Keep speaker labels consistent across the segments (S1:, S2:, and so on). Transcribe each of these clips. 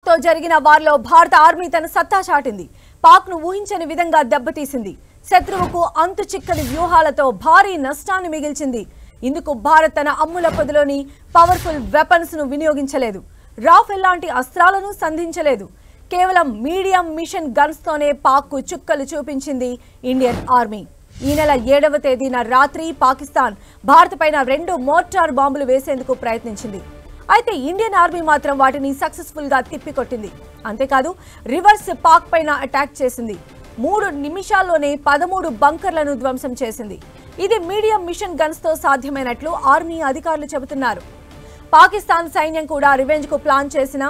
S1: తో జరిగిన వార్లో భారత ఆర్మీ తన సత్తా చాటింది. పాక్ను ఊహించని విధంగా దెబ్బతీసింది. శత్రువుకు అంతు చిక్కని వ్యూహాలతో భారీ నష్టాన్ని మిగిల్చింది. ఇందుకు భారత్ తన అమ్ముల పొదిలోని పవర్ఫుల్ వెపన్స్ ను వినియోగించలేదు. రాఫెల్ లాంటి అస్త్రాలను సంధించలేదు. కేవలం మీడియం మిషన్ గన్స్ తోనే పాక్కు చుక్కలు చూపించింది ఇండియన్ ఆర్మీ. ఈ నెల 7వ తేదీన రాత్రి పాకిస్తాన్ భారత్ పైన 2 మోర్టార్ బాంబులు వేసేందుకు ప్రయత్నించింది. అయితే ఇండియన్ ఆర్మీ మాత్రం వాటిని సక్సెస్ఫుల్ గా తిప్పికొట్టింది. అంతేకాదు రివర్స్ పాక్ పైన అటాక్ చేసింది. 3 నిమిషాల్లోనే 13 బంకర్లను ధ్వంసం చేసింది. ఇది మీడియం మిషన్ గన్స్ తో సాధ్యమైనట్లు ఆర్మీ అధికారులు చెబుతున్నారు. పాకిస్తాన్ సైన్యం కూడా రివెంజ్ కు ప్లాన్ చేసిన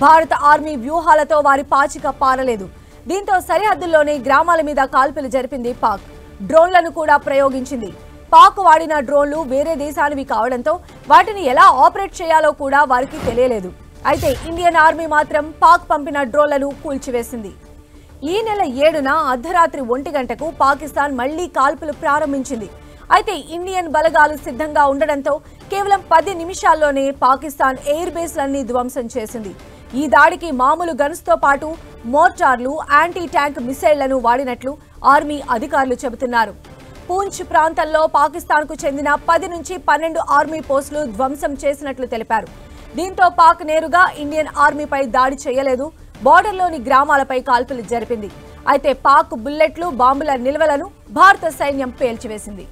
S1: భారత ఆర్మీ వ్యూహాలతో వారి పాచిక పారలేదు. దీంతో సరిహద్దుల్లోనే గ్రామాల మీద కాల్పులు జరిపింది పాక్. డ్రోన్లను కూడా ప్రయోగించింది. పాక్ వాడిన డ్రోన్లు వేరే దేశానివి కావడంతో వాటిని ఎలా ఆపరేట్ చేయాలో కూడా వారికి తెలియలేదు. అయితే ఇండియన్ ఆర్మీ మాత్రం పాక్ పంపిన డ్రోన్లను కూల్చివేసింది. ఈ నెల 7న అర్ధరాత్రి 1 గంటకు పాకిస్తాన్ మళ్లీ కాల్పులు ప్రారంభించింది. అయితే ఇండియన్ బలగాలు సిద్ధంగా ఉండడంతో కేవలం 10 నిమిషాల్లోనే పాకిస్తాన్ ఎయిర్ బేస్లన్నీ ధ్వంసం చేసింది. ఈ దాడికి మామూలు గన్స్ తో పాటు మోర్టార్లు, యాంటీ ట్యాంక్ మిసైళ్లను వాడినట్లు ఆర్మీ అధికారులు చెబుతున్నారు. పూంచ్ ప్రాంతంలో పాకిస్తాన్ కు చెందిన 10 నుంచి 12 ఆర్మీ పోస్టులు ధ్వంసం చేసినట్లు తెలిపారు. దీంతో పాక్ నేరుగా ఇండియన్ ఆర్మీపై దాడి చేయలేదు. బోర్డర్లోని గ్రామాలపై కాల్పులు జరిపింది. అయితే పాక్ బుల్లెట్లు, బాంబుల నిల్వలను భారత సైన్యం పేల్చివేసింది.